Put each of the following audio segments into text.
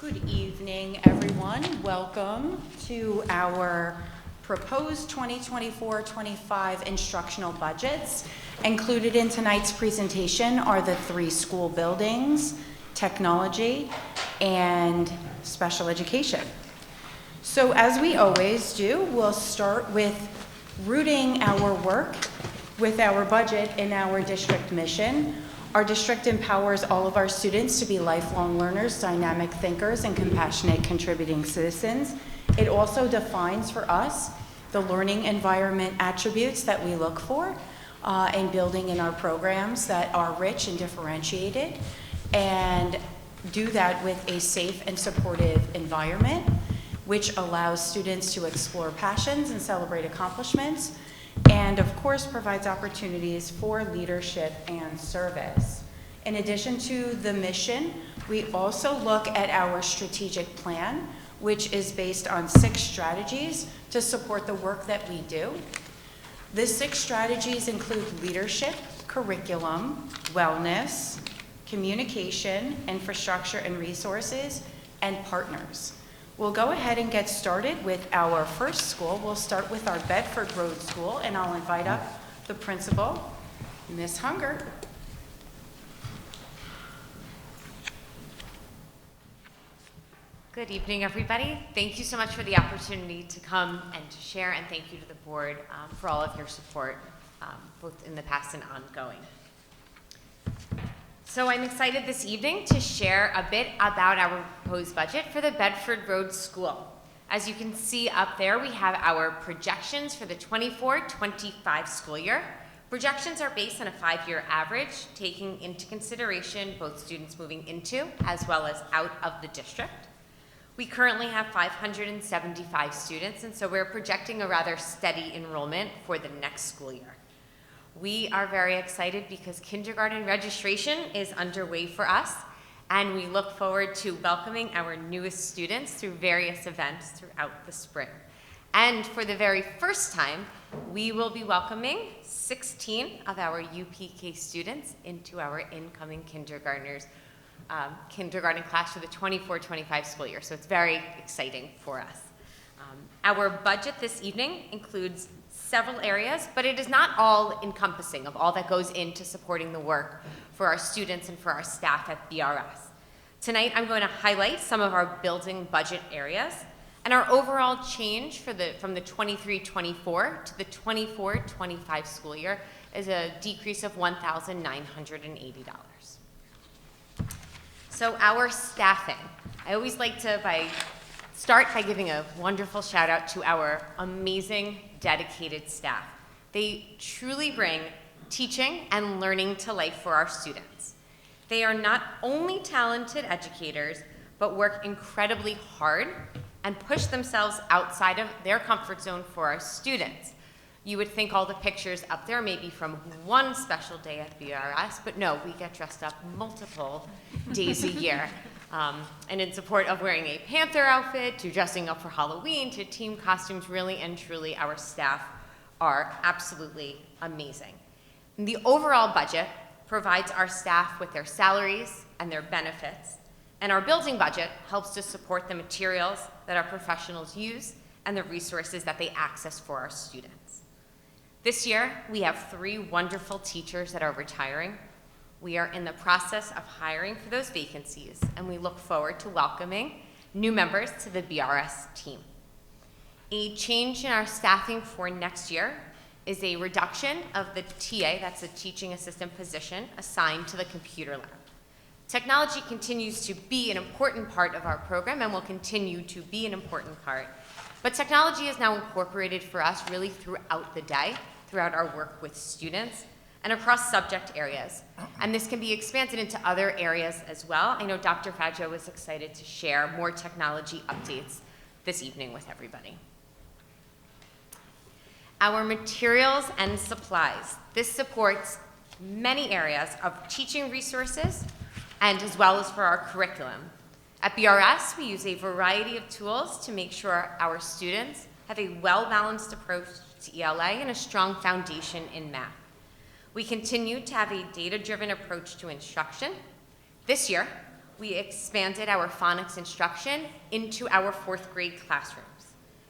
Good evening, everyone. Welcome to our proposed 2024-25 instructional budgets. Included in tonight's presentation are the 3 school buildings, technology, and special education. So as we always do, we'll start with rooting our work with our budget and our district mission. Our district empowers all of our students to be lifelong learners, dynamic thinkers, and compassionate contributing citizens. It also defines for us the learning environment attributes that we look for in building in our programs that are rich and differentiated, and do that with a safe and supportive environment, which allows students to explore passions and celebrate accomplishments, and of course provides opportunities for leadership and service. In addition to the mission, we also look at our strategic plan, which is based on 6 strategies to support the work that we do. The 6 strategies include leadership, curriculum, wellness, communication, infrastructure and resources, and partners. We'll go ahead and get started with our first school. We'll start with our Bedford Road School, and I'll invite up the principal, Ms. Hunger. Good evening, everybody. Thank you so much for the opportunity to come and to share, and thank you to the board for all of your support, both in the past and ongoing. So I'm excited this evening to share a bit about our proposed budget for the Bedford Road School. As you can see up there, we have our projections for the 24-25 school year. Projections are based on a 5-year average, taking into consideration both students moving into as well as out of the district. We currently have 575 students, and so we're projecting a rather steady enrollment for the next school year. We are very excited because kindergarten registration is underway for us, and we look forward to welcoming our newest students through various events throughout the spring. And for the very first time, we will be welcoming 16 of our UPK students into our incoming kindergarten class for the 24-25 school year. So it's very exciting for us. Our budget this evening includes several areas, but it is not all encompassing of all that goes into supporting the work for our students and for our staff at BRS. Tonight, I'm going to highlight some of our building budget areas, and our overall change from the 23-24 to the 24-25 school year is a decrease of $1,980. So our staffing. I always like to start by giving a wonderful shout out to our amazing, dedicated staff. They truly bring teaching and learning to life for our students. They are not only talented educators, but work incredibly hard and push themselves outside of their comfort zone for our students. You would think all the pictures up there may be from one special day at BRS, but no, we get dressed up multiple days a year. And in support of wearing a Panther outfit, to dressing up for Halloween, to team costumes, really and truly our staff are absolutely amazing. And the overall budget provides our staff with their salaries and their benefits, and our building budget helps to support the materials that our professionals use and the resources that they access for our students. This year, we have 3 wonderful teachers that are retiring. We are in the process of hiring for those vacancies, and we look forward to welcoming new members to the BRS team. A change in our staffing for next year is a reduction of the TA, that's a teaching assistant position, assigned to the computer lab. Technology continues to be an important part of our program and will continue to be an important part, but technology is now incorporated for us really throughout the day, throughout our work with students, and across subject areas. And this can be expanded into other areas as well. I know Dr. Faggio is excited to share more technology updates this evening with everybody. Our materials and supplies. This supports many areas of teaching resources and as well as for our curriculum. At BRS, we use a variety of tools to make sure our students have a well-balanced approach to ELA and a strong foundation in math. We continue to have a data-driven approach to instruction. This year, we expanded our phonics instruction into our 4th grade classrooms.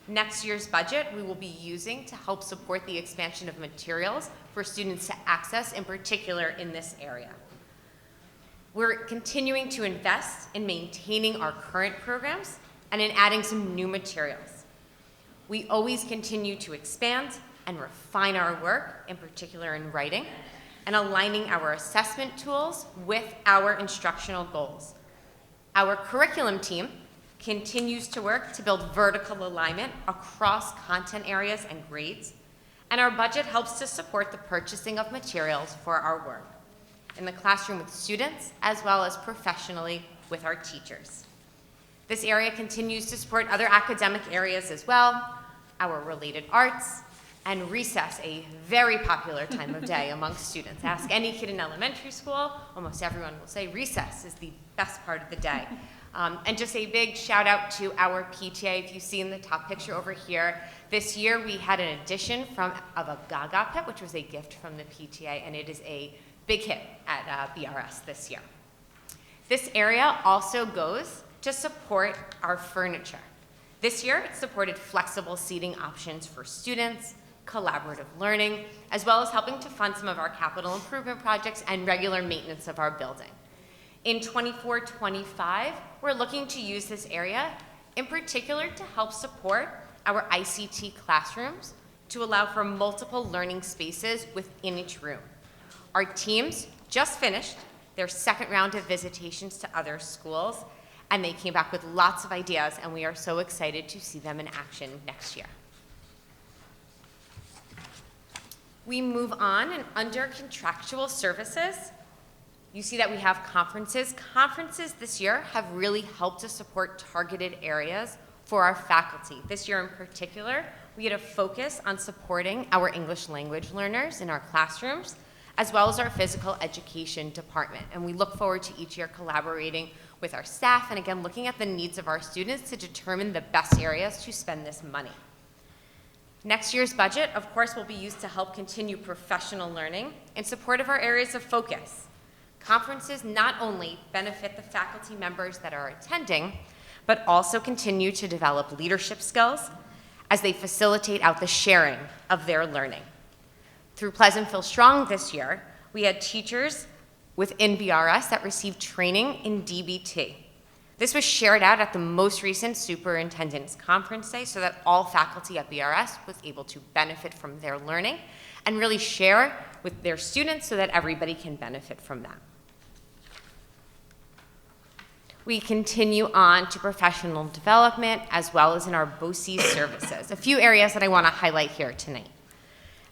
Next year's budget we will be using to help support the expansion of materials for students to access, in particular in this area. We're continuing to invest in maintaining our current programs and in adding some new materials. We always continue to expand and refine our work, in particular in writing, and aligning our assessment tools with our instructional goals. Our curriculum team continues to work to build vertical alignment across content areas and grades, and our budget helps to support the purchasing of materials for our work in the classroom with students as well as professionally with our teachers. This area continues to support other academic areas as well, our related arts, and recess, a very popular time of day among students. Ask any kid in elementary school, almost everyone will say recess is the best part of the day. And just a big shout out to our PTA. If you see in the top picture over here, this year we had an addition of a Gaga pit, which was a gift from the PTA, and it is a big hit at BRS this year. This area also goes to support our furniture. This year, it supported flexible seating options for students, collaborative learning, as well as helping to fund some of our capital improvement projects and regular maintenance of our building. In 24-25, we're looking to use this area in particular to help support our ICT classrooms to allow for multiple learning spaces within each room. Our teams just finished their 2nd round of visitations to other schools, and they came back with lots of ideas, and we are so excited to see them in action next year. We move on, and under contractual services, you see that we have conferences. Conferences this year have really helped to support targeted areas for our faculty. This year in particular, we had a focus on supporting our English language learners in our classrooms, as well as our physical education department. And we look forward to each year collaborating with our staff and again looking at the needs of our students to determine the best areas to spend this money. Next year's budget, of course, will be used to help continue professional learning in support of our areas of focus. Conferences not only benefit the faculty members that are attending, but also continue to develop leadership skills as they facilitate out the sharing of their learning. Through Pleasantville Strong this year, we had teachers within BRS that received training in DBT. This was shared out at the most recent Superintendent's Conference Day so that all faculty at BRS was able to benefit from their learning and really share with their students so that everybody can benefit from that. We continue on to professional development as well as in our BOCES services. A few areas that I want to highlight here tonight.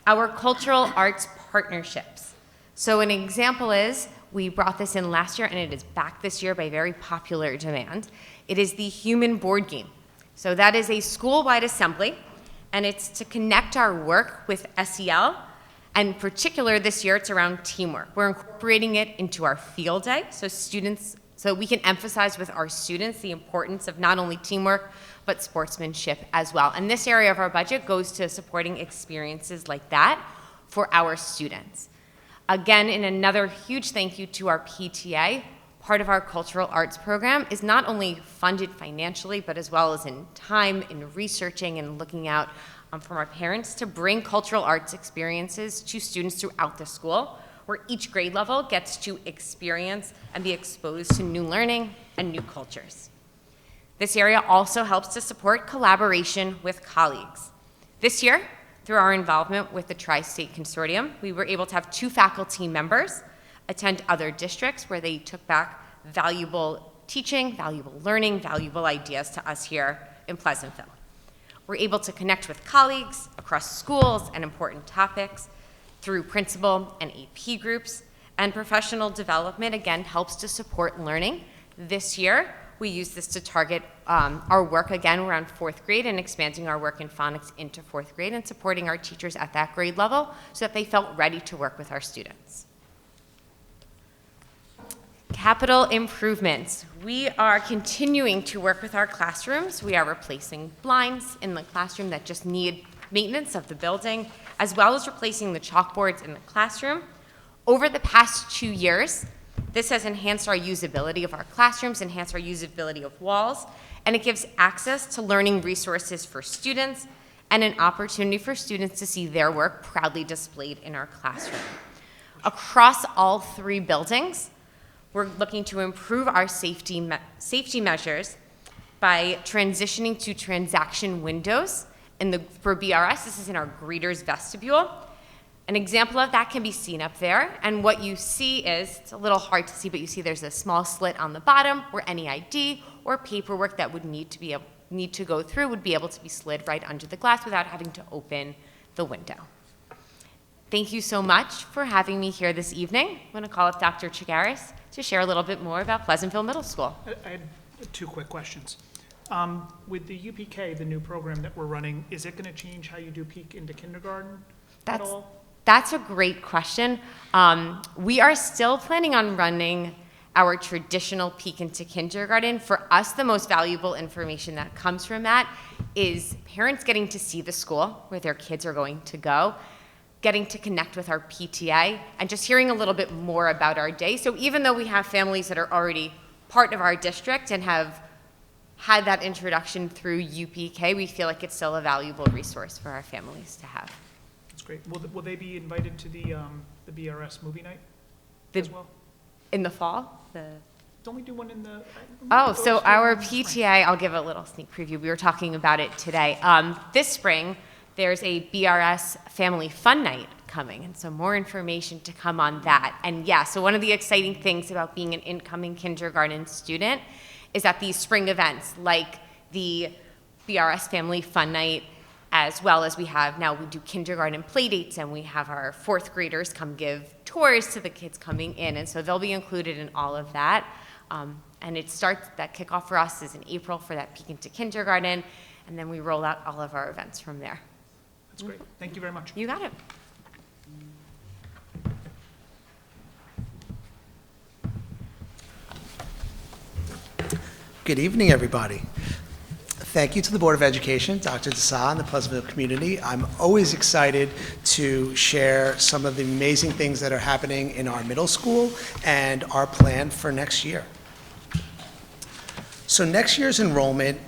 Our cultural arts partnerships. So an example is, we brought this in last year and it is back this year by very popular demand. It is the Human Board Game. So that is a school-wide assembly, and it's to connect our work with SEL, and in particular this year it's around teamwork. We're incorporating it into our field day so we can emphasize with our students the importance of not only teamwork, but sportsmanship as well. And this area of our budget goes to supporting experiences like that for our students. Again, in another huge thank you to our PTA, part of our cultural arts program is not only funded financially, but as well as in time, in researching and looking out from our parents to bring cultural arts experiences to students throughout the school, where each grade level gets to experience and be exposed to new learning and new cultures. This area also helps to support collaboration with colleagues. This year, through our involvement with the Tri-State Consortium, we were able to have 2 faculty members attend other districts where they took back valuable teaching, valuable learning, valuable ideas to us here in Pleasantville. We're able to connect with colleagues across schools and important topics through principal and AP groups, and professional development, again, helps to support learning. This year, we use this to target our work, again, around 4th grade and expanding our work in phonics into 4th grade and supporting our teachers at that grade level so that they felt ready to work with our students. Capital improvements. We are continuing to work with our classrooms. We are replacing blinds in the classroom that just need maintenance of the building, as well as replacing the chalkboards in the classroom. Over the past 2 years, This has enhanced our usability of our classrooms, enhanced our usability of walls, and it gives access to learning resources for students and an opportunity for students to see their work proudly displayed in our classroom. Across all 3 buildings, we're looking to improve our safety measures by transitioning to transaction windows. For BRS, this is in our greeters vestibule. An example of that can be seen up there, and what you see is, it's a little hard to see, but you see there's a small slit on the bottom where any ID or paperwork that would need to go through would be able to be slid right under the glass without having to open the window. Thank you so much for having me here this evening. I'm going to call up Dr. Chigaris to share a little bit more about Pleasantville Middle School. I had 2 quick questions. With the UPK, the new program that we're running, is it going to change how you do peek into kindergarten at all? That's a great question. We are still planning on running our traditional peek into kindergarten. For us, the most valuable information that comes from that is parents getting to see the school where their kids are going to go, getting to connect with our PTA, and just hearing a little bit more about our day. So even though we have families that are already part of our district and have had that introduction through UPK, we feel like it's still a valuable resource for our families to have. That's great. Will they be invited to the BRS movie night as well? In the fall? Don't we do one in the? So our PTA, I'll give a little sneak preview. We were talking about it today. This spring, there's a BRS Family Fun Night coming, and so more information to come on that. And yeah, so one of the exciting things about being an incoming kindergarten student is that these spring events, like the BRS Family Fun Night, as well as we do kindergarten play dates, and we have our 4th graders come give tours to the kids coming in, and so they'll be included in all of that. And that kickoff for us is in April for that peek into kindergarten, and then we roll out all of our events from there. That's great. Thank you very much. You got it. Good evening, everybody. Thank you to the Board of Education, Dr. Desa, and the Pleasantville community. I'm always excited to share some of the amazing things that are happening in our middle school and our plan for next year. So next year's enrollment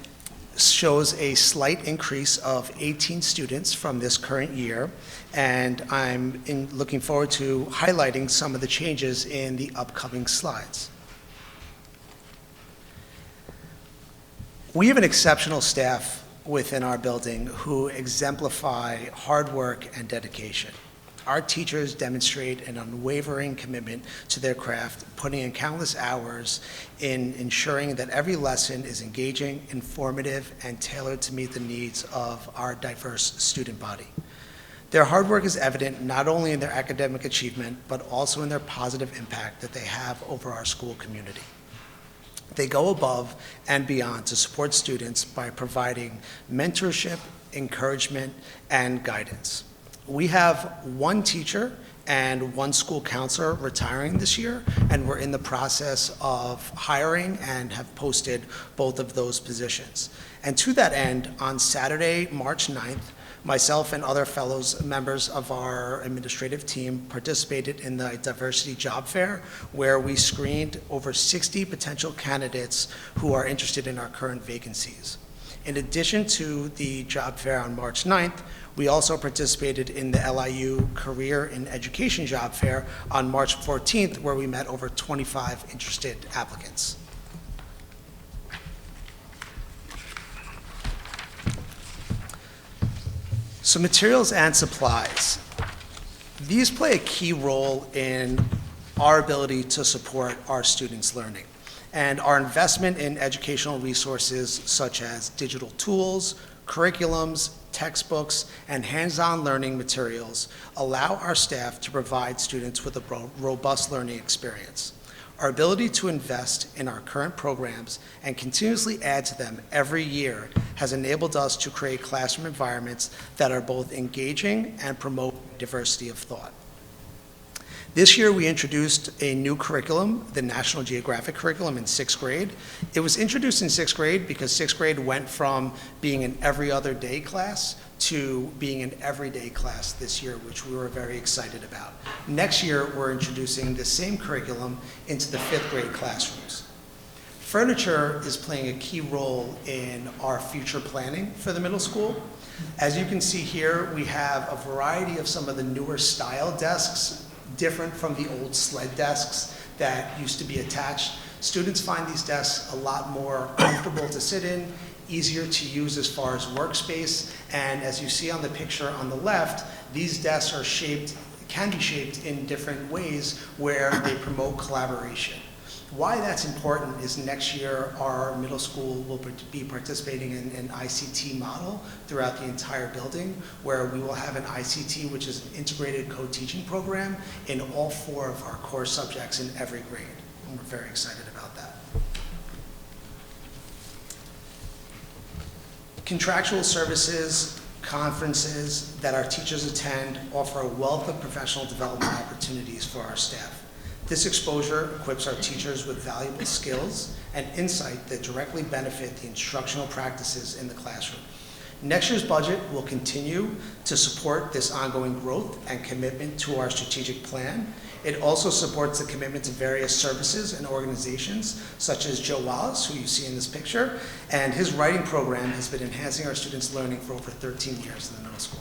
shows a slight increase of 18 students from this current year, and I'm looking forward to highlighting some of the changes in the upcoming slides. We have an exceptional staff within our building who exemplify hard work and dedication. Our teachers demonstrate an unwavering commitment to their craft, putting in countless hours in ensuring that every lesson is engaging, informative, and tailored to meet the needs of our diverse student body. Their hard work is evident not only in their academic achievement, but also in their positive impact that they have over our school community. They go above and beyond to support students by providing mentorship, encouragement, and guidance. We have 1 teacher and 1 school counselor retiring this year, and we're in the process of hiring and have posted both of those positions. And to that end, on Saturday, March 9th, myself and other members of our administrative team participated in the diversity job fair, where we screened over 60 potential candidates who are interested in our current vacancies. In addition to the job fair on March 9th, we also participated in the LIU Career in Education job fair on March 14th, where we met over 25 interested applicants. So materials and supplies. These play a key role in our ability to support our students' learning. And our investment in educational resources such as digital tools, curriculums, textbooks, and hands-on learning materials allow our staff to provide students with a robust learning experience. Our ability to invest in our current programs and continuously add to them every year has enabled us to create classroom environments that are both engaging and promote diversity of thought. This year, we introduced a new curriculum, the National Geographic curriculum in 6th grade. It was introduced in 6th grade because 6th grade went from being an every other day class to being an everyday class this year, which we were very excited about. Next year, we're introducing the same curriculum into the 5th grade classrooms. Furniture is playing a key role in our future planning for the middle school. As you can see here, we have a variety of some of the newer style desks, different from the old sled desks that used to be attached. Students find these desks a lot more comfortable to sit in, easier to use as far as workspace, and as you see on the picture on the left, these desks are can be shaped in different ways where they promote collaboration. Why that's important is next year our middle school will be participating in an ICT model throughout the entire building, where we will have an ICT, which is an integrated co-teaching program, in all 4 of our core subjects in every grade. And we're very excited about that. Contractual services, conferences that our teachers attend offer a wealth of professional development opportunities for our staff. This exposure equips our teachers with valuable skills and insight that directly benefit the instructional practices in the classroom. Next year's budget will continue to support this ongoing growth and commitment to our strategic plan. It also supports the commitment to various services and organizations, such as Joe Wallace, who you see in this picture, and his writing program has been enhancing our students' learning for over 13 years in the middle school.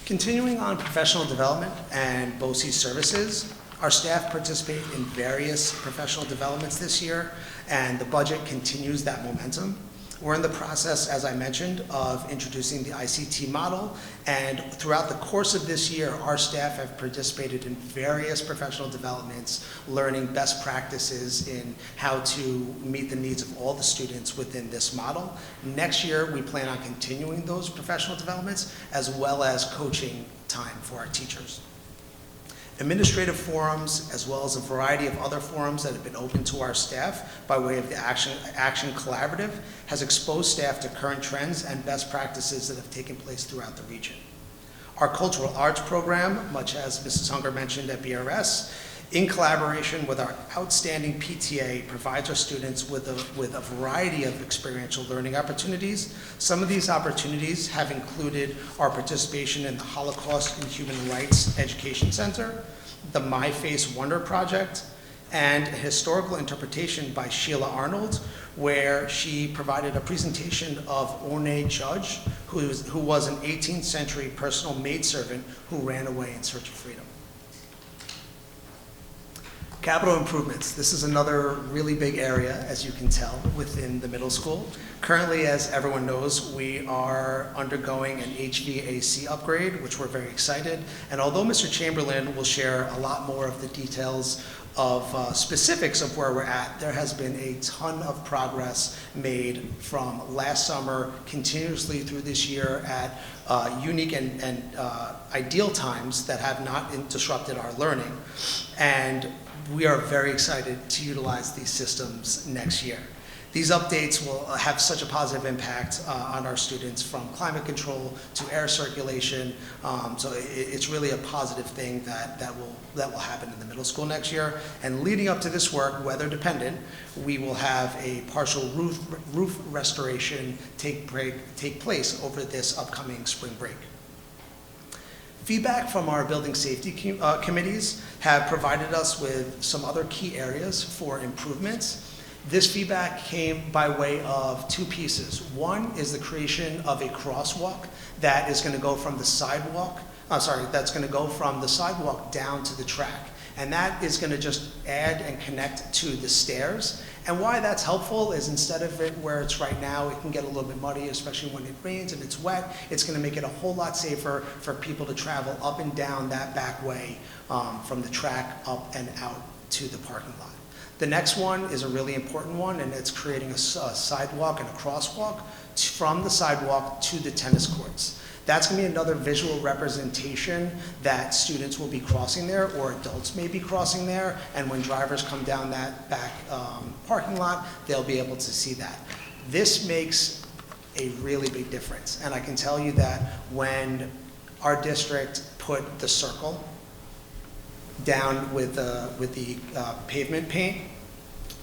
Continuing on professional development and BOCES services, our staff participate in various professional developments this year, and the budget continues that momentum. We're in the process, as I mentioned, of introducing the ICT model, and throughout the course of this year, our staff have participated in various professional developments, learning best practices in how to meet the needs of all the students within this model. Next year, we plan on continuing those professional developments, as well as coaching time for our teachers. Administrative forums, as well as a variety of other forums that have been open to our staff by way of the Action Collaborative, has exposed staff to current trends and best practices that have taken place throughout the region. Our cultural arts program, much as Mrs. Hunger mentioned at BRS, in collaboration with our outstanding PTA, provides our students with a variety of experiential learning opportunities. Some of these opportunities have included our participation in the Holocaust and Human Rights Education Center, the My Face Wonder Project, and a historical interpretation by Sheila Arnold, where she provided a presentation of Orne Judge, who was an 18th century personal maidservant who ran away in search of freedom. Capital improvements. This is another really big area, as you can tell, within the middle school. Currently, as everyone knows, we are undergoing an HVAC upgrade, which we're very excited. And although Mr. Chamberlain will share a lot more of the details of specifics of where we're at, there has been a ton of progress made from last summer continuously through this year at unique and ideal times that have not disrupted our learning. And we are very excited to utilize these systems next year. These updates will have such a positive impact on our students, from climate control to air circulation. So it's really a positive thing that will happen in the middle school next year. And leading up to this work, weather dependent, we will have a partial roof restoration take place over this upcoming spring break. Feedback from our building safety committees have provided us with some other key areas for improvements. This feedback came by way of 2 pieces. One is the creation of a crosswalk that is going to go from the sidewalk, that's going to go from the sidewalk down to the track. And that is going to just add and connect to the stairs. And why that's helpful is, instead of it where it's right now, it can get a little bit muddy, especially when it rains and it's wet. It's going to make it a whole lot safer for people to travel up and down that back way from the track up and out to the parking lot. The next one is a really important one, and it's creating a sidewalk and a crosswalk from the sidewalk to the tennis courts. That's going to be another visual representation that students will be crossing there, or adults may be crossing there, and when drivers come down that back parking lot, they'll be able to see that. This makes a really big difference. And I can tell you that when our district put the circle down with the pavement paint,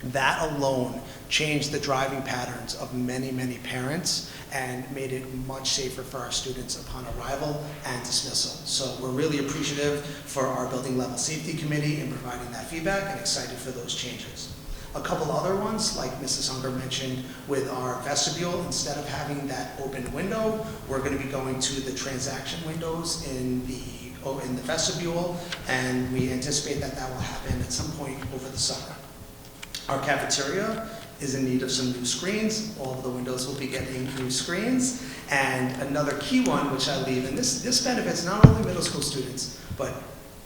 that alone changed the driving patterns of many, many parents and made it much safer for our students upon arrival and dismissal. So we're really appreciative for our building level safety committee in providing that feedback and excited for those changes. A couple other ones, like Mrs. Hunger mentioned, with our vestibule, instead of having that open window, we're going to be going to the transaction windows in the vestibule, and we anticipate that will happen at some point over the summer. Our cafeteria is in need of some new screens. All of the windows will be getting new screens. And another key one, which I leave, and this benefits not only middle school students, but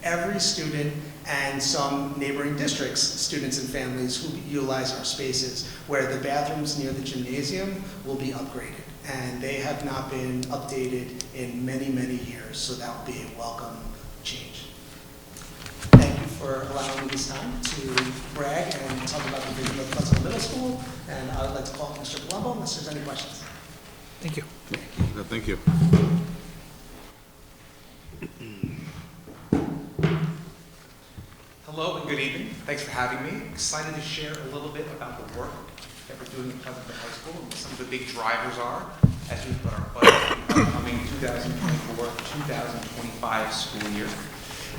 every student and some neighboring districts, students and families who utilize our spaces, where the bathrooms near the gymnasium will be upgraded. And they have not been updated in many, many years, so that will be a welcome change. Thank you for allowing me this time to brag and talk about the vision of Pleasantville Middle School. And I would like to call Mr. Colombo unless there's any questions. Thank you. Thank you. Hello and good evening. Thanks for having me. Excited to share a little bit about the work that we're doing at Pleasantville High School and what some of the big drivers are as we put our budget for the upcoming 2024-2025 school year.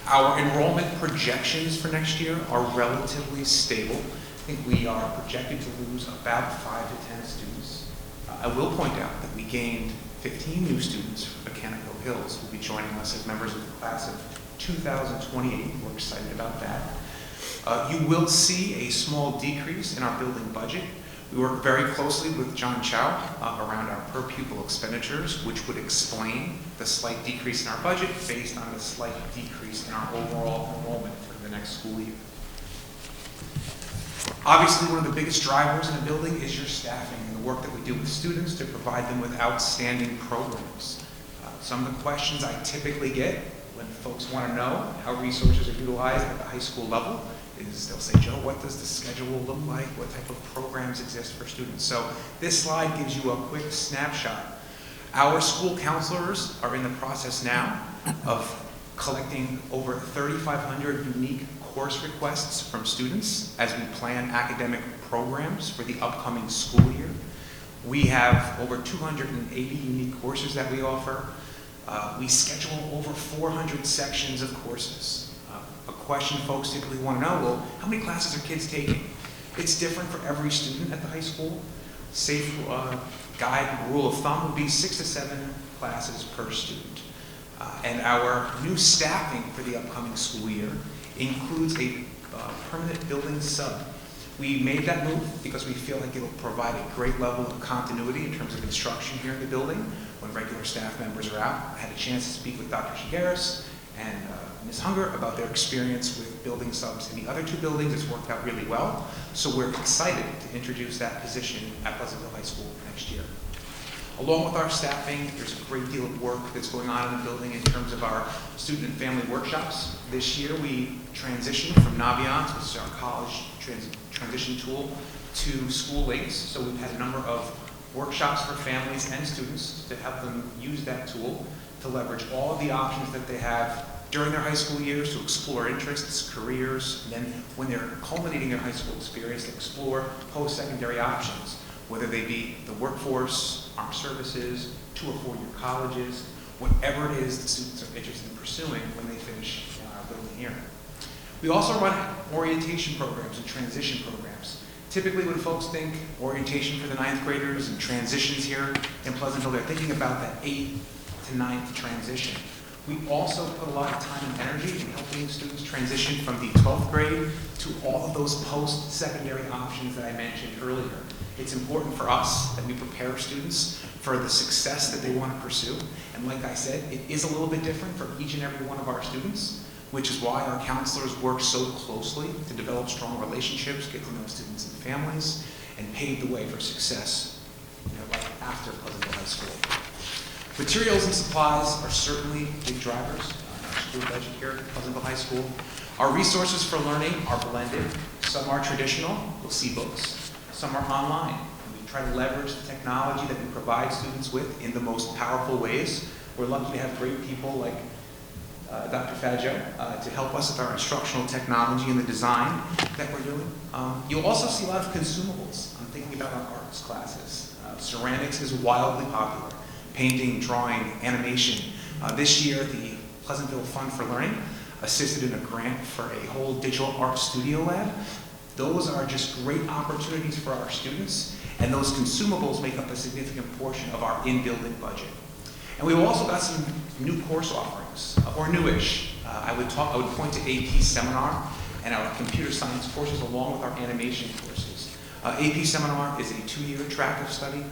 Our enrollment projections for next year are relatively stable. I think we are projected to lose about 5 to 10 students. I will point out that we gained 15 new students from Mechanical Hills who will be joining us as members of the class of 2028. We're excited about that. You will see a small decrease in our building budget. We work very closely with John Chow around our per pupil expenditures, which would explain the slight decrease in our budget based on the slight decrease in our overall enrollment for the next school year. Obviously, one of the biggest drivers in a building is your staffing and the work that we do with students to provide them with outstanding programs. Some of the questions I typically get when folks want to know how resources are utilized at the high school level is they'll say, Joe, what does the schedule look like? What type of programs exist for students? So this slide gives you a quick snapshot. Our school counselors are in the process now of collecting over 3,500 unique course requests from students as we plan academic programs for the upcoming school year. We have over 280 unique courses that we offer. We schedule over 400 sections of courses. A question folks typically want to know, well, how many classes are kids taking? It's different for every student at the high school. Safe guide rule of thumb would be 6 to 7 classes per student. And our new staffing for the upcoming school year includes a permanent building sub. We made that move because we feel like it'll provide a great level of continuity in terms of instruction here in the building when regular staff members are out. I had a chance to speak with Dr. Shigaris and Ms. Hunger about their experience with building subs in the other 2 buildings. It's worked out really well. So we're excited to introduce that position at Pleasantville High School next year. Along with our staffing, there's a great deal of work that's going on in the building in terms of our student and family workshops. This year we transitioned from Naviance, which is our college transition tool, to School Links. So we've had a number of workshops for families and students to help them use that tool to leverage all of the options that they have during their high school years to explore interests, careers, and then when they're culminating their high school experience, to explore post-secondary options, whether they be the workforce, armed services, 2 or 4-year colleges, whatever it is the students are interested in pursuing when they finish our building here. We also run orientation programs and transition programs. Typically when folks think orientation for the 9th graders and transitions here in Pleasantville, they're thinking about that 8th to 9th transition. We also put a lot of time and energy in helping students transition from the 12th grade to all of those post-secondary options that I mentioned earlier. It's important for us that we prepare students for the success that they want to pursue. And like I said, it is a little bit different for each and every one of our students, which is why our counselors work so closely to develop strong relationships, get to know students and families, and pave the way for success, like after Pleasantville High School. Materials and supplies are certainly big drivers in our school budget here at Pleasantville High School. Our resources for learning are blended. Some are traditional, you'll see books. Some are online. And we try try to leverage the technology that we provide students with in the most powerful ways. We're lucky to have great people like Dr. Faggio to help us with our instructional technology and the design that we're doing. You'll also see a lot of consumables. I'm thinking about our arts classes. Ceramics is wildly popular. Painting, drawing, animation. This year, the Pleasantville Fund for Learning assisted in a grant for a whole digital art studio lab. Those are just great opportunities for our students, and those consumables make up a significant portion of our in-building budget. And we've also got some new course offerings, or newish. I would point to AP Seminar and our computer science courses along with our animation courses. AP Seminar is a 2-year track of study.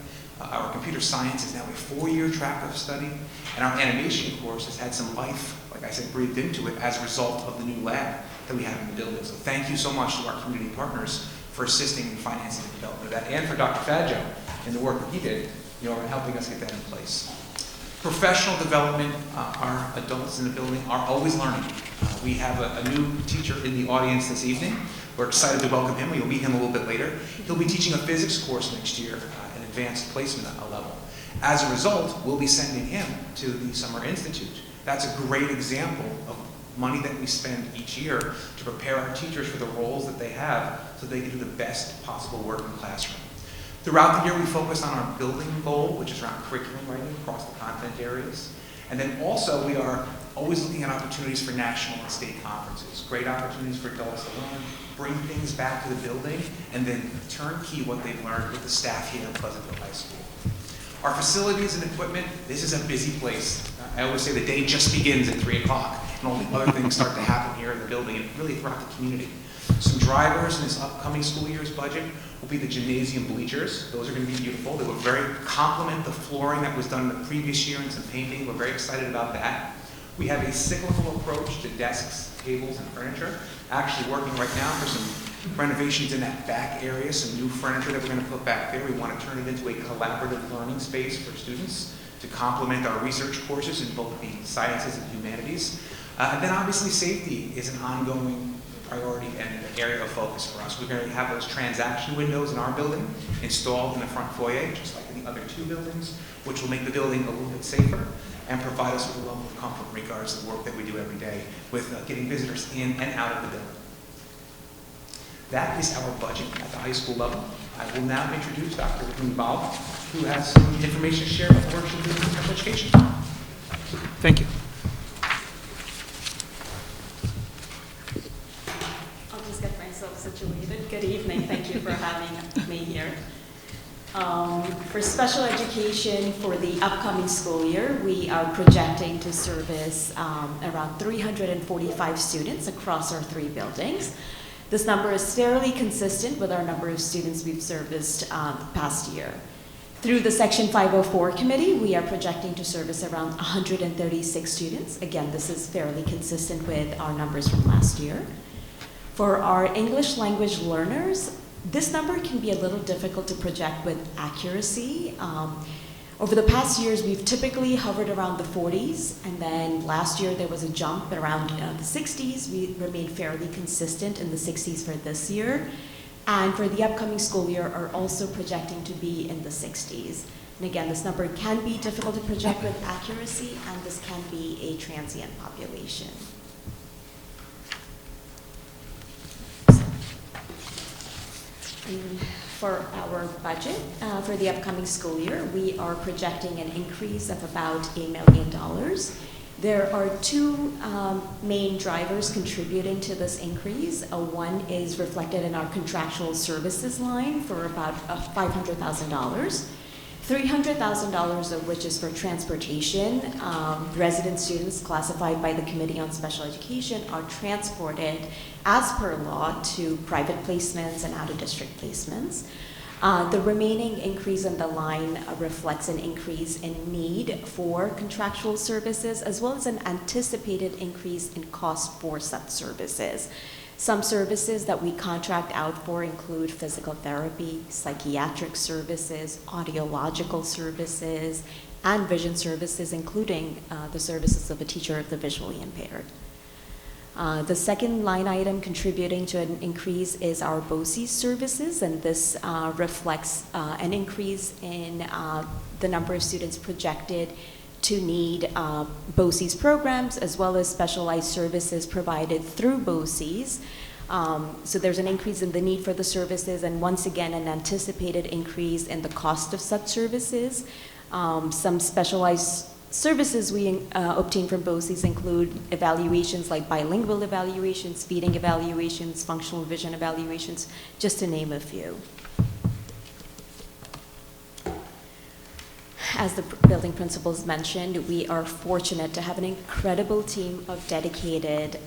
Our computer science is now a 4-year track of study. And our animation course has had some life, like I said, breathed into it as a result of the new lab that we have in the building. So thank you so much to our community partners for assisting in financing the development of that, and for Dr. Faggio in the work that he did, in helping us get that in place. Professional development, our adults in the building are always learning. We have a new teacher in the audience this evening. We're excited to welcome him. You'll meet him a little bit later. He'll be teaching a physics course next year, an advanced placement level. As a result, we'll be sending him to the Summer Institute. That's a great example of money that we spend each year to prepare our teachers for the roles that they have so they can do the best possible work in the classroom. Throughout the year, we focus on our building goal, which is around curriculum writing across the content areas. And then also, we are always looking at opportunities for national and state conferences, great opportunities for adults to learn, bring things back to the building, and then turnkey what they've learned with the staff here at Pleasantville High School. Our facilities and equipment, this is a busy place. I always say the day just begins at 3 o'clock, and all the other things start to happen here in the building and really throughout the community. Some drivers in this upcoming school year's budget will be the gymnasium bleachers. Those are going to be beautiful. They will very complement the flooring that was done in the previous year and some painting. We're very excited about that. We have a cyclical approach to desks, tables, and furniture. Actually working right now for some renovations in that back area, some new furniture that we're going to put back there. We want to turn it into a collaborative learning space for students to complement our research courses in both the sciences and humanities. And then obviously safety is an ongoing priority and an area of focus for us. We're going to have those transaction windows in our building installed in the front foyer, just like in the other 2 buildings, which will make the building a little bit safer and provide us with a level of comfort in regards to the work that we do every day with getting visitors in and out of the building. That is our budget at the high school level. I will now introduce Dr. Kuhnbaum, who has some information to share about the work she'll do in special education. Thank you. I'll just get myself situated. Good evening. Thank you for having me here. For special education for the upcoming school year, we are projecting to service around 345 students across our 3 buildings. This number is fairly consistent with our number of students we've serviced the past year. Through the Section 504 committee, we are projecting to service around 136 students. Again, this is fairly consistent with our numbers from last year. For our English language learners, this number can be a little difficult to project with accuracy. Over the past years, we've typically hovered around the 40s, and then last year there was a jump around the 60s. We remained fairly consistent in the 60s for this year. And for the upcoming school year are also projecting to be in the 60s. And again, this number can be difficult to project with accuracy, and this can be a transient population. For our budget for the upcoming school year, we are projecting an increase of about $8 million. There are 2 main drivers contributing to this increase. One is reflected in our contractual services line for about $500,000. $300,000 of which is for transportation. Resident students classified by the Committee on Special Education are transported as per law to private placements and out-of-district placements. The remaining increase in the line reflects an increase in need for contractual services as well as an anticipated increase in cost for such services. Some services that we contract out for include physical therapy, psychiatric services, audiological services, and vision services, including the services of a teacher of the visually impaired. The second line item contributing to an increase is our BOCES services, and this reflects an increase in the number of students projected to need BOCES programs, as well as specialized services provided through BOCES. So there's an increase in the need for the services, and once again, an anticipated increase in the cost of such services. Some specialized services we obtain from BOCES include evaluations like bilingual evaluations, feeding evaluations, functional vision evaluations, just to name a few. As the building principals mentioned, we are fortunate to have an incredible team of dedicated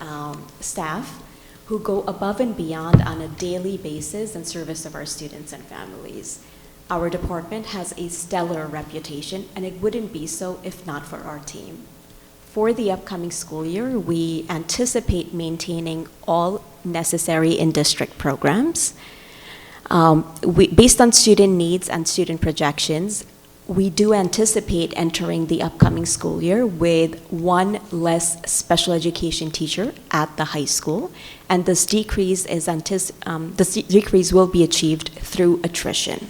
staff who go above and beyond on a daily basis in service of our students and families. Our department has a stellar reputation, and it wouldn't be so if not for our team. For the upcoming school year, we anticipate maintaining all necessary in-district programs. Based on student needs and student projections, we do anticipate entering the upcoming school year with one less special education teacher at the high school, and this decrease will be achieved through attrition.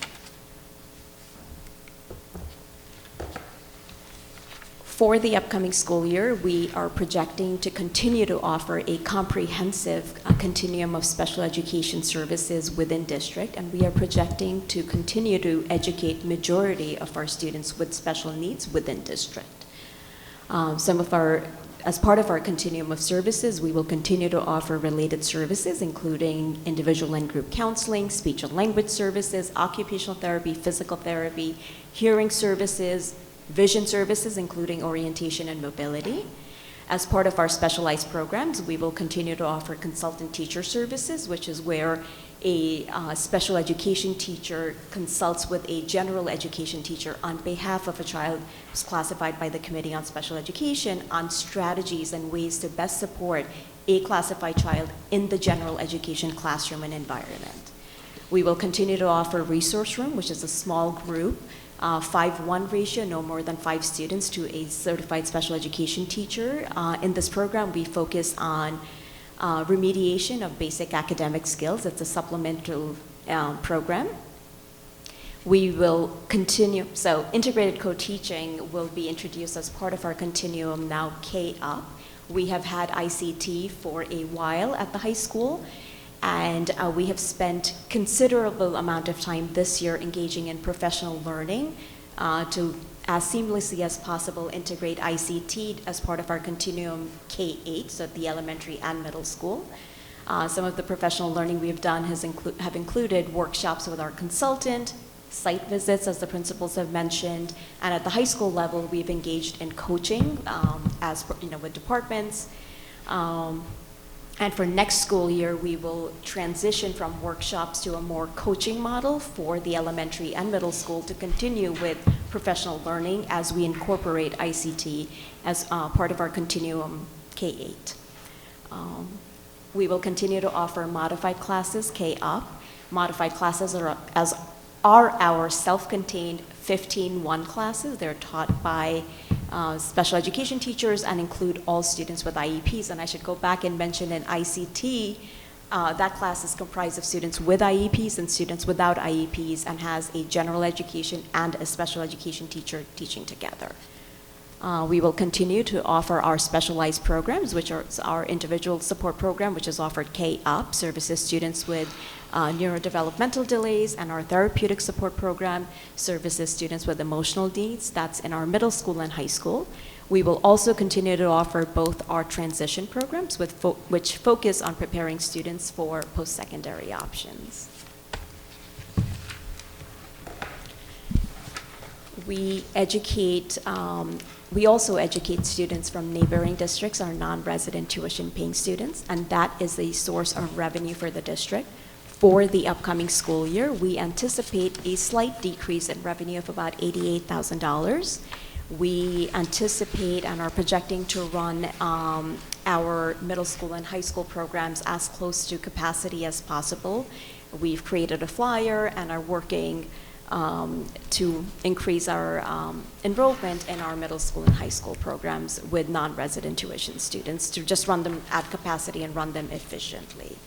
For the upcoming school year, we are projecting to continue to offer a comprehensive continuum of special education services within district, and we are projecting to continue to educate majority of our students with special needs within district. As part of our continuum of services, we will continue to offer related services, including individual and group counseling, speech and language services, occupational therapy, physical therapy, hearing services, vision services, including orientation and mobility. As part of our specialized programs, we will continue to offer consultant teacher services, which is where a special education teacher consults with a general education teacher on behalf of a child who's classified by the Committee on Special Education on strategies and ways to best support a classified child in the general education classroom and environment. We will continue to offer resource room, which is a small group 5:1 ratio, no more than 5 students to a certified special education teacher. In this program, we focus on remediation of basic academic skills. It's a supplemental program. We will continue, so integrated co-teaching will be introduced as part of our continuum now K-UP. We have had ICT for a while at the high school, and we have spent considerable amount of time this year engaging in professional learning to, as seamlessly as possible, integrate ICT as part of our continuum K-8, so the elementary and middle school. Some of the professional learning we've done have included workshops with our consultant, site visits, as the principals have mentioned, and at the high school level, we've engaged in coaching with departments. And for next school year, we will transition from workshops to a more coaching model for the elementary and middle school to continue with professional learning as we incorporate ICT as part of our continuum K-8. We will continue to offer modified classes, K-UP. Modified classes are our self-contained 15-1 classes. They're taught by special education teachers and include all students with IEPs. And I should go back and mention in ICT, that class is comprised of students with IEPs and students without IEPs and has a general education and a special education teacher teaching together. We will continue to offer our specialized programs, which are our individual support program, which is offered K-UP, services students with neurodevelopmental delays, and our therapeutic support program services students with emotional needs. That's in our middle school and high school. We will also continue to offer both our transition programs, which focus on preparing students for post-secondary options. We also educate students from neighboring districts, our non-resident tuition-paying students, and that is a source of revenue for the district. For the upcoming school year, we anticipate a slight decrease in revenue of about $88,000. We anticipate and are projecting to run our middle school and high school programs as close to capacity as possible. We've created a flyer and are working to increase our enrollment in our middle school and high school programs with non-resident tuition students, to just run them at capacity and run them efficiently.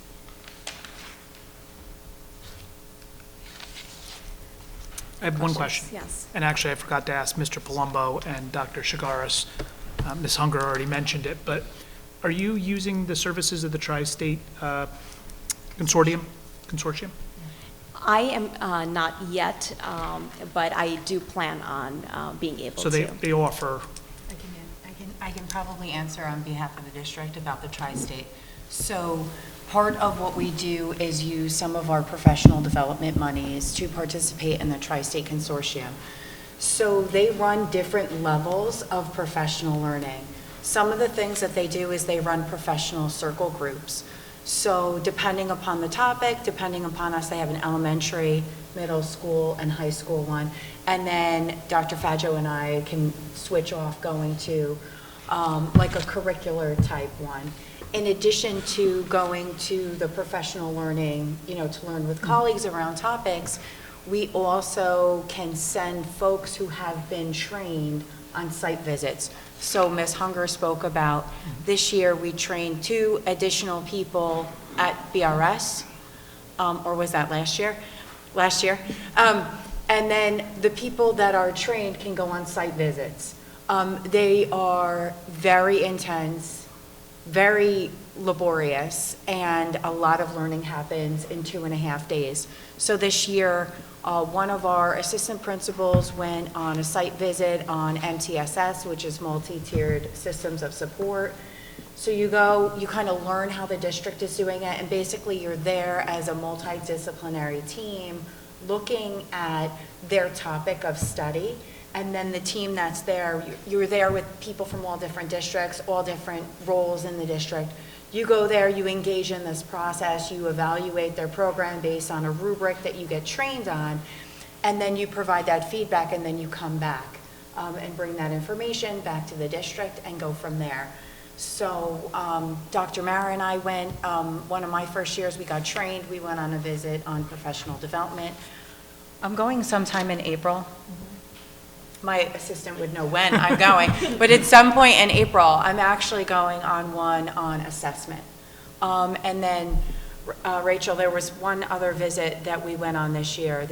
I have one Questions? question. Yes. And actually, I forgot to ask Mr. Palumbo and Dr. Shigaris. Ms. Hunger already mentioned it, but are you using the services of the Tri-State Consortium? I am not yet, but I do plan on being able So to. they offer, I can probably answer on behalf of the district about the Tri-State. So part of what we do is use some of our professional development monies to participate in the Tri-State Consortium. So they run different levels of professional learning. Some of the things that they do is they run professional circle groups. So depending upon the topic, depending upon us, they have an elementary, middle school, and high school one. And then Dr. Faggio and I can switch off going to like a curricular type one. In addition to going to the professional learning, to learn with colleagues around topics, we also can send folks who have been trained on site visits. So Ms. Hunger spoke about this year we trained 2 additional people at BRS, or was that last year? Last year. And then the people that are trained can go on site visits. They are very intense, very laborious, and a lot of learning happens in 2.5 days. So this year, one of our assistant principals went on a site visit on MTSS, which is multi-tiered systems of support. So you go, you kind of learn how the district is doing it, and basically you're there as a multidisciplinary team looking at their topic of study. And then the team that's there, you're there with people from all different districts, all different roles in the district. You go there, you engage in this process, you evaluate their program based on a rubric that you get trained on, and then you provide that feedback, and then you come back and bring that information back to the district and go from there. So Dr. Mara and I went, one of my first years we got trained, we went on a visit on professional development. I'm going sometime in April. My assistant would know when I'm going, but at some point in April, I'm actually going on one on assessment. And then, Rachel, there was one other visit that we went on this year.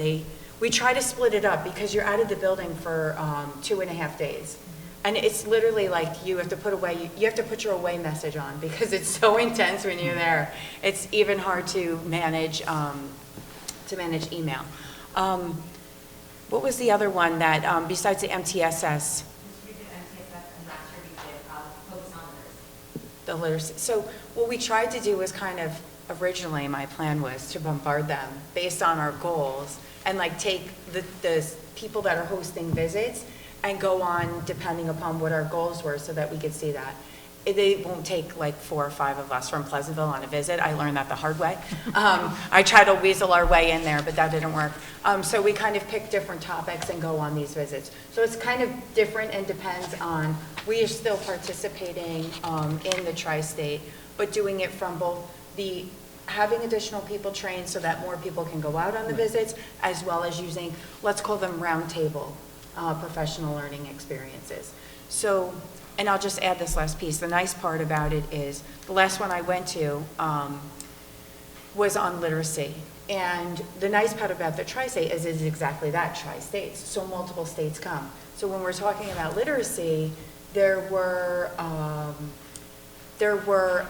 We try to split it up because you're out of the building for 2.5 days. And it's literally like you have to put your away message on because it's so intense when you're there. It's even hard to manage email. What was the other one that, besides the MTSS? We did MTSS, and last year we did focus on literacy. The literacy. So what we tried to do was kind of, originally my plan was to bombard them based on our goals and like take the people that are hosting visits and go on depending upon what our goals were so that we could see that. They won't take like 4 or 5 of us from Pleasantville on a visit. I learned that the hard way. I tried to weasel our way in there, but that didn't work. So we kind of pick different topics and go on these visits. So it's kind of different and depends on, we are still participating in the Tri-State, but doing it from both having additional people trained so that more people can go out on the visits, as well as using, let's call them roundtable professional learning experiences. So, and I'll just add this last piece. The nice part about it is the last one I went to was on literacy. And the nice part about the Tri-State is exactly that, Tri-States. So multiple states come. So when we're talking about literacy, there were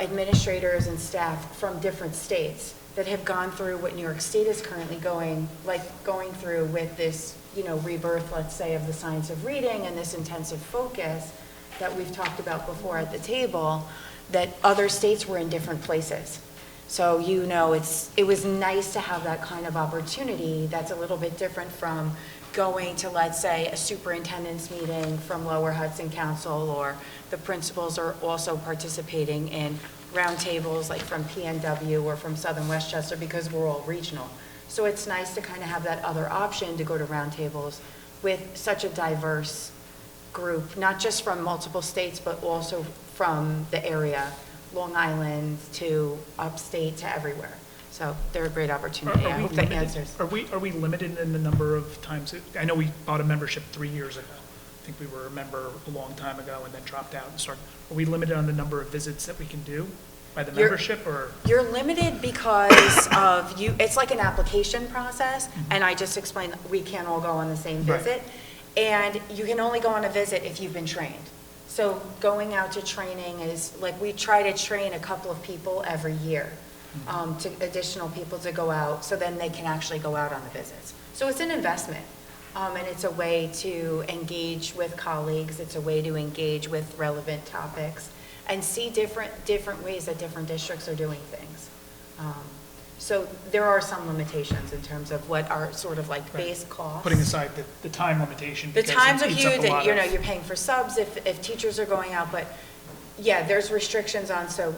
administrators and staff from different states that have gone through what New York State is currently going through with this, rebirth, let's say, of the science of reading and this intensive focus that we've talked about before at the table, that other states were in different places. So, it was nice to have that kind of opportunity that's a little bit different from going to, let's say, a superintendent's meeting from Lower Hudson Council, or the principals are also participating in roundtables like from PNW or from Southern Westchester because we're all regional. So it's nice to kind of have that other option to go to roundtables with such a diverse group, not just from multiple states, but also from the area, Long Island to upstate to everywhere. So they're a great opportunity. I hope that answers. Are we limited in the number of times? I know we bought a membership 3 years ago. I think we were a member a long time ago and then dropped out and started. Are we limited on the number of visits that we can do by the membership, or? You're limited because of you, it's like an application process, and I just explained that we can't all go on the same Right. visit. And you can only go on a visit if you've been trained. So going out to training is, like, we try to train a couple of people every year, to additional people to go out, so then they can actually go out on the visits. So it's an investment, and it's a way to engage with colleagues, it's a way to engage with relevant topics, and see different ways that different districts are doing things. So there are some limitations in terms of what are sort of like base costs. Putting aside the time limitation. The because times it of eats you up a that, lot you know, of- you're paying for subs if teachers are going out, but yeah, there's restrictions on, so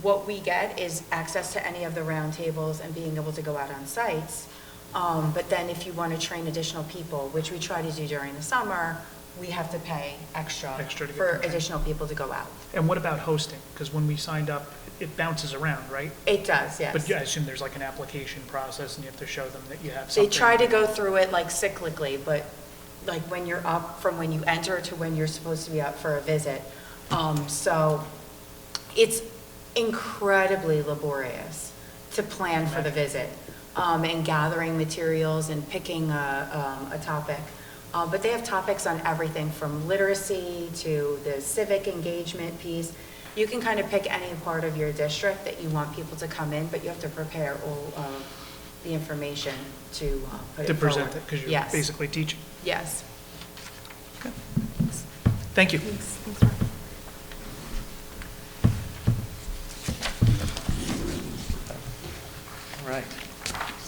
what we get is access to any of the roundtables and being able to go out on sites. But then if you want to train additional people, which we try to do during the summer, we have to pay extra Extra to get for them trained. additional people to go out. And what about hosting? Because when we signed up, it bounces around, right? It does, yes. But I assume there's like an application process and you have to show them that you have They something. try to go through it like cyclically, but like when you're up from when you enter to when you're supposed to be up for a visit. So it's incredibly laborious to plan for the visit, and gathering materials and picking a topic. But they have topics on everything from literacy to the civic engagement piece. You can kind of pick any part of your district that you want people to come in, but you have to prepare all of the information to put it To forward. present it, because you're Yes. basically teaching. Yes. Thank you. All right.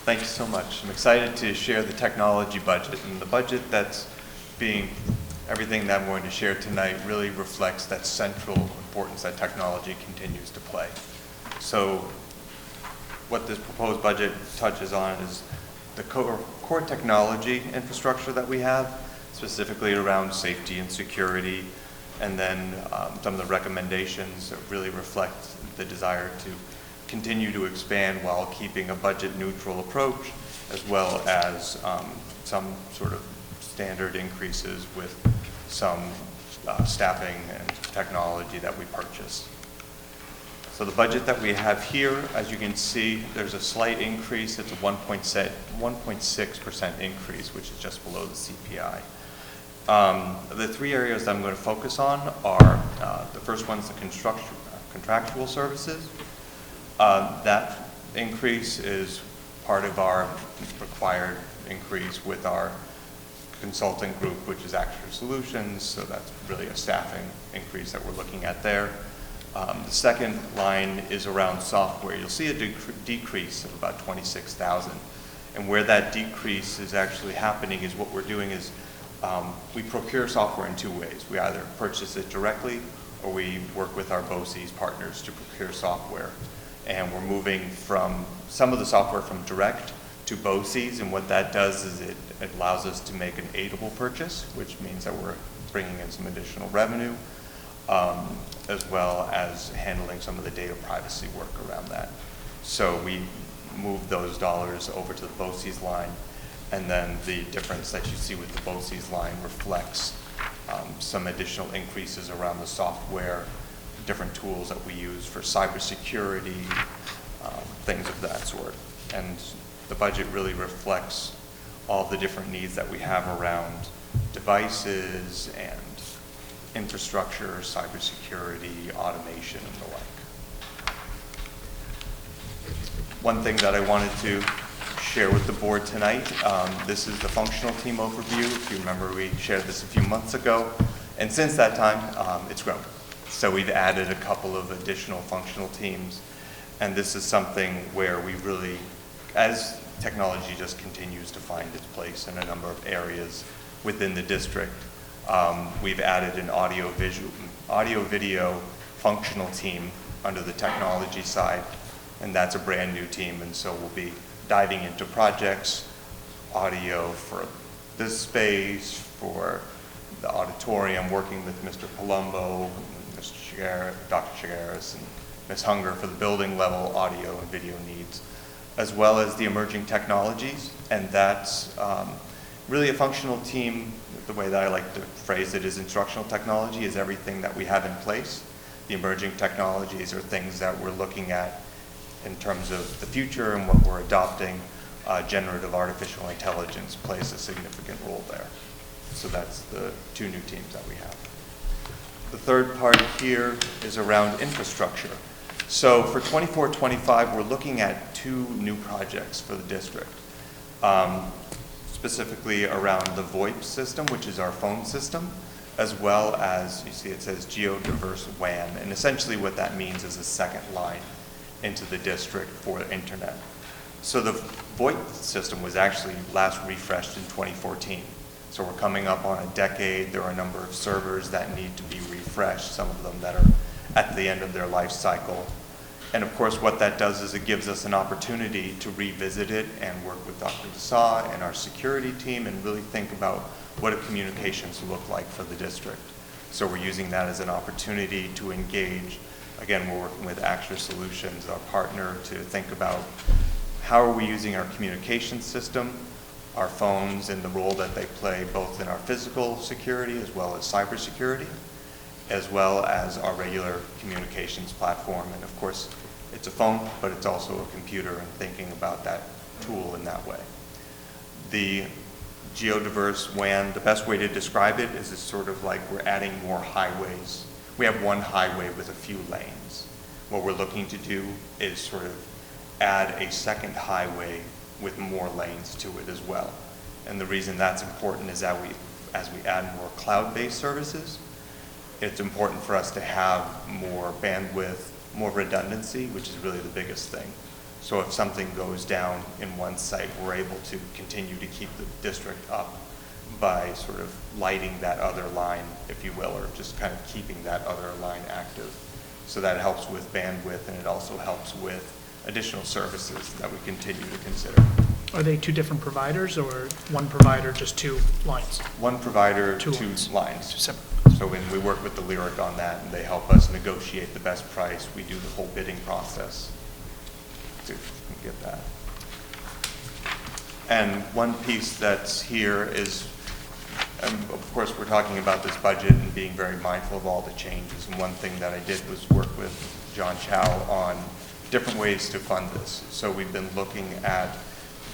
Thank you so much. I'm excited to share the technology budget. And the budget that's being, everything that I'm going to share tonight really reflects that central importance that technology continues to play. So what this proposed budget touches on is the core technology infrastructure that we have, specifically around safety and security, and then some of the recommendations that really reflect the desire to continue to expand while keeping a budget-neutral approach, as well as some sort of standard increases with some staffing and technology that we purchase. So the budget that we have here, as you can see, there's a slight increase. It's a 1.6% increase, which is just below the CPI. The three areas that I'm going to focus on are, the first one's the contractual services. That increase is part of our required increase with our consulting group, which is Actual Solutions, so that's really a staffing increase that we're looking at there. The second line is around software. You'll see a decrease of about $26,000. And where that decrease is actually happening is what we're doing is we procure software in two ways. We either purchase it directly or we work with our BOCES partners to procure software. And we're moving from some of the software from direct to BOCES, and what that does is it allows us to make an aidable purchase, which means that we're bringing in some additional revenue, as well as handling some of the data privacy work around that. So we move those dollars over to the BOCES line, and then the difference that you see with the BOCES line reflects some additional increases around the software, different tools that we use for cybersecurity, things of that sort. And the budget really reflects all the different needs that we have around devices and infrastructure, cybersecurity, automation, and the like. One thing that I wanted to share with the board tonight, this is the functional team overview. If you remember, we shared this a few months ago, and since that time, it's grown. So we've added a couple of additional functional teams, and this is something where we really, as technology just continues to find its place in a number of areas within the district, we've added an audio-video functional team under the technology side, and that's a brand new team, and so we'll be diving into projects, audio for this space, for the auditorium, working with Mr. Palumbo, Dr. Chigueras, and Ms. Hunger for the building level audio and video needs. as well as the emerging technologies, and that's really a functional team. The way that I like to phrase it is instructional technology is everything that we have in place. The emerging technologies are things that we're looking at in terms of the future and what we're adopting. Generative artificial intelligence plays a significant role there. So that's the two new teams that we have. The third part here is around infrastructure. So for 24-25, we're looking at two new projects for the district, specifically around the VoIP system, which is our phone system, as well as, you see it says geodiverse WAN, and essentially what that means is a second line into the district for the internet. So the VoIP system was actually last refreshed in 2014. So we're coming up on a decade. There are a number of servers that need to be refreshed, some of them that are at the end of their life cycle. And of course, what that does is it gives us an opportunity to revisit it and work with Dr. Desai and our security team and really think about what do communications look like for the district. So we're using that as an opportunity to engage. Again, we're working with Acture Solutions, our partner, to think about how are we using our communication system, our phones, and the role that they play both in our physical security as well as cybersecurity, as well as our regular communications platform. And of course, it's a phone, but it's also a computer, and thinking about that tool in that way. The geodiverse WAN, the best way to describe it is it's sort of like we're adding more highways. We have one highway with a few lanes. What we're looking to do is sort of add a second highway with more lanes to it as well. And the reason that's important is that as we add more cloud-based services, it's important for us to have more bandwidth, more redundancy, which is really the biggest thing. So if something goes down in one site, we're able to continue to keep the district up by sort of lighting that other line, if you will, or just kind of keeping that other line active. So that helps with bandwidth, and it also helps with additional services that we continue to consider. Are they two different providers or one provider, just two lines? One provider, two Two lines. separate. So when we work with the Lyric on that, and they help us negotiate the best price, we do the whole bidding process to get that. And one piece that's here is, of course, we're talking about this budget and being very mindful of all the changes. And one thing that I did was work with John Chow on different ways to fund this. So we've been looking at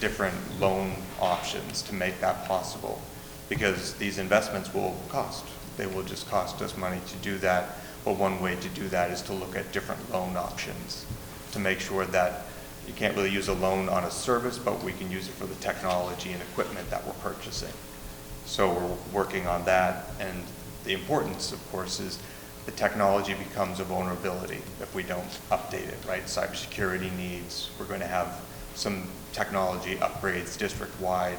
different loan options to make that possible, because these investments will cost. They will just cost us money to do that. But one way to do that is to look at different loan options to make sure that you can't really use a loan on a service, but we can use it for the technology and equipment that we're purchasing. So we're working on that. And the importance, of course, is the technology becomes a vulnerability if we don't update it, right? Cybersecurity needs, we're going to have some technology upgrades district-wide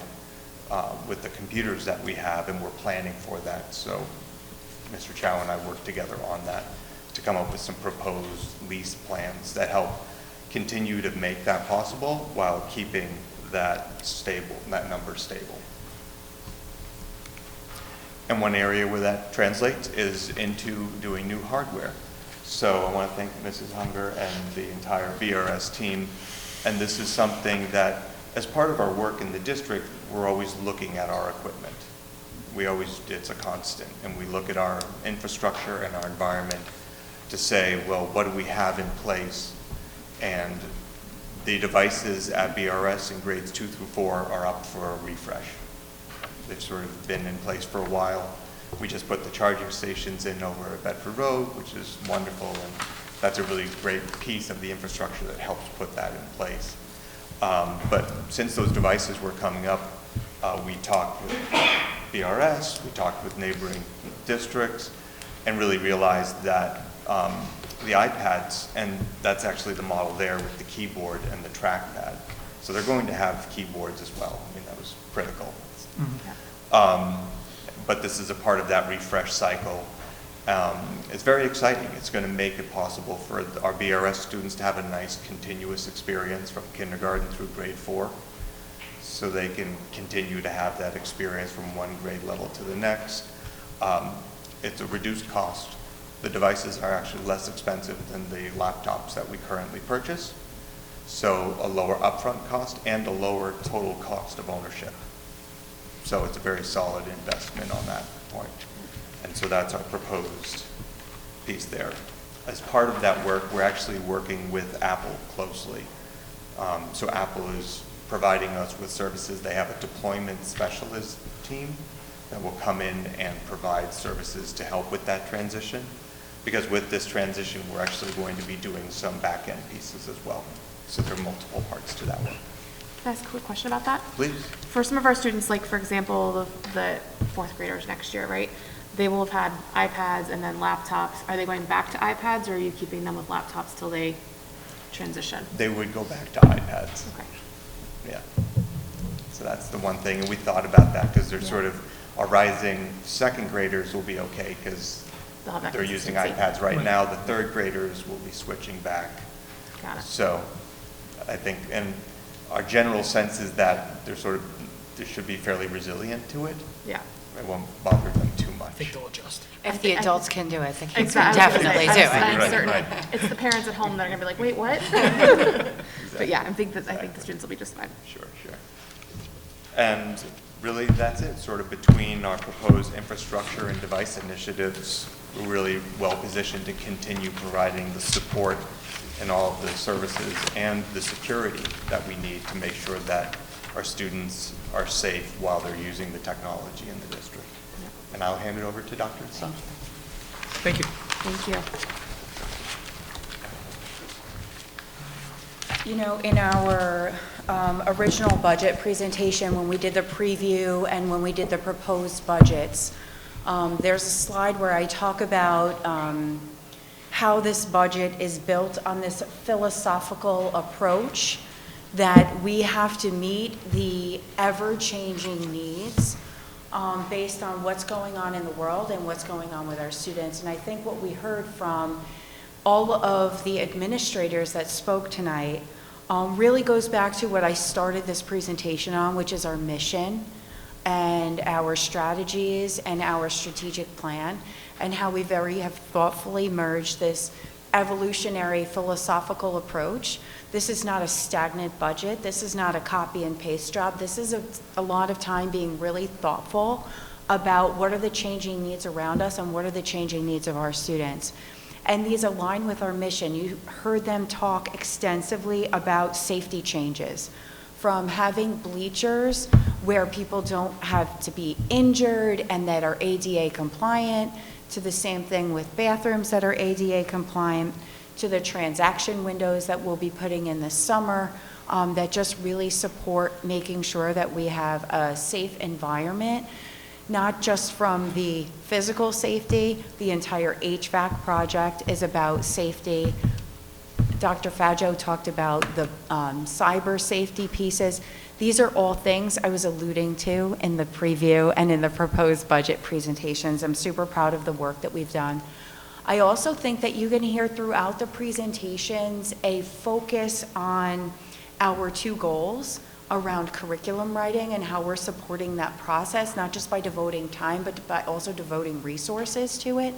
with the computers that we have, and we're planning for that. So Mr. Chow and I worked together on that to come up with some proposed lease plans that help continue to make that possible while keeping that stable, that number stable. And one area where that translates is into doing new hardware. So I want to thank Mrs. Hunger and the entire BRS team. And this is something that, as part of our work in the district, we're always looking at our equipment. It's a constant. And we look at our infrastructure and our environment to say, well, what do we have in place? And the devices at BRS in grades 2 through 4 are up for a refresh. They've sort of been in place for a while. We just put the charging stations in over at Bedford Road, which is wonderful, and that's a really great piece of the infrastructure that helps put that in place. But since those devices were coming up, we talked with BRS, we talked with neighboring districts, and really realized that the iPads, and that's actually the model there with the keyboard and the trackpad. So they're going to have keyboards as well. I mean, that was critical. But this is a part of that refresh cycle. It's very exciting. It's going to make it possible for our BRS students to have a nice continuous experience from kindergarten through grade 4. So they can continue to have that experience from one grade level to the next. It's a reduced cost. The devices are actually less expensive than the laptops that we currently purchase. So a lower upfront cost and a lower total cost of ownership. So it's a very solid investment on that point. And so that's our proposed piece there. As part of that work, we're actually working with Apple closely. So Apple is providing us with services. They have a deployment specialist team that will come in and provide services to help with that transition. Because with this transition, we're actually going to be doing some back-end pieces as well. So there are multiple parts to that work. Can I ask a quick question about that? Please. For some of our students, like for example, the fourth graders next year, right? They will have had iPads and then laptops. Are they going back to iPads, or are you keeping them with laptops till they transition? They would go back to iPads. Okay. Yeah. So that's the one thing, and we thought about that because they're sort of, our rising second graders will be okay because They'll have that they're using consistency. iPads right now. The third graders will be switching back. Got it. So I think, and our general sense is that they're sort of, they should be fairly resilient to it. Yeah. It won't bother them too I much. think they'll adjust. If the adults can do it, the kids Exactly. can definitely do I'm it. Right, certain right. it's the parents at home that are gonna be like, wait, what? But yeah, I think the students will be just fine. Sure, sure. And really, that's it, sort of between our proposed infrastructure and device initiatives, we're really well positioned to continue providing the support and all of the services and the security that we need to make sure that our students are safe while they're using the technology in the district. And I'll hand it over to Dr. Sun. Thank you. Thank you. You know, in our original budget presentation, when we did the preview and when we did the proposed budgets, there's a slide where I talk about how this budget is built on this philosophical approach that we have to meet the ever-changing needs based on what's going on in the world and what's going on with our students. And I think what we heard from all of the administrators that spoke tonight really goes back to what I started this presentation on, which is our mission and our strategies and our strategic plan, and how we have thoughtfully merged this evolutionary philosophical approach. This is not a stagnant budget. This is not a copy and paste job. This is a lot of time being really thoughtful about what are the changing needs around us and what are the changing needs of our students. And these align with our mission. You heard them talk extensively about safety changes, from having bleachers where people don't have to be injured and that are ADA compliant, to the same thing with bathrooms that are ADA compliant, to the transaction windows that we'll be putting in this summer that just really support making sure that we have a safe environment, not just from the physical safety. The entire HVAC project is about safety. Dr. Faggio talked about the cyber safety pieces. These are all things I was alluding to in the preview and in the proposed budget presentations. I'm super proud of the work that we've done. I also think that you're going to hear throughout the presentations a focus on our two goals around curriculum writing and how we're supporting that process, not just by devoting time, but by also devoting resources to it,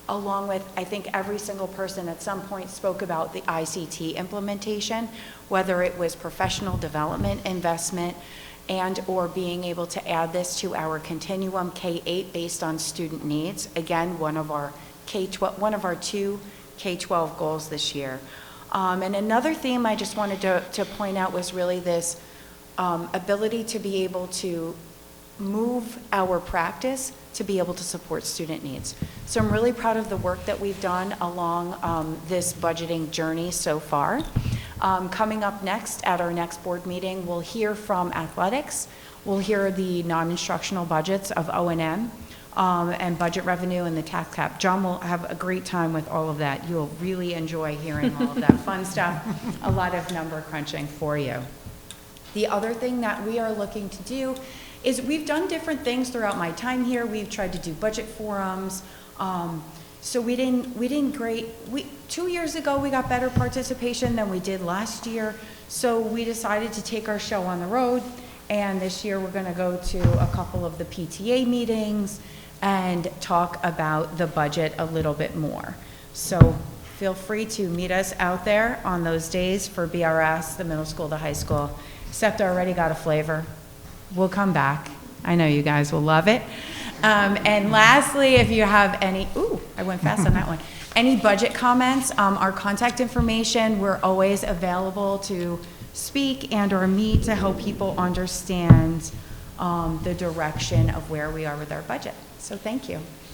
along with, I think every single person at some point spoke about the ICT implementation, whether it was professional development investment and or being able to add this to our continuum K-8 based on student needs. Again, one of our two K-12 goals this year. And another theme I just wanted to point out was really this ability to be able to move our practice to be able to support student needs. So I'm really proud of the work that we've done along this budgeting journey so far. Coming up next, at our next board meeting, we'll hear from athletics. We'll hear the non-instructional budgets of O&M and budget revenue and the tax cap. John will have a great time with all of that. You'll really enjoy hearing all of that fun stuff, a lot of number crunching for you. The other thing that we are looking to do is we've done different things throughout my time here. We've tried to do budget forums. So we didn't great. 2 years ago, we got better participation than we did last year. So we decided to take our show on the road. And this year, we're going to go to a couple of the PTA meetings and talk about the budget a little bit more. So feel free to meet us out there on those days for BRS, the middle school, the high school. SEPTA already got a flavor. We'll come back. I know you guys will love it. And lastly, if you have any, ooh, I went fast on that one. Any budget comments, our contact information, we're always available to speak and or meet to help people understand the direction of where we are with our budget. So thank you.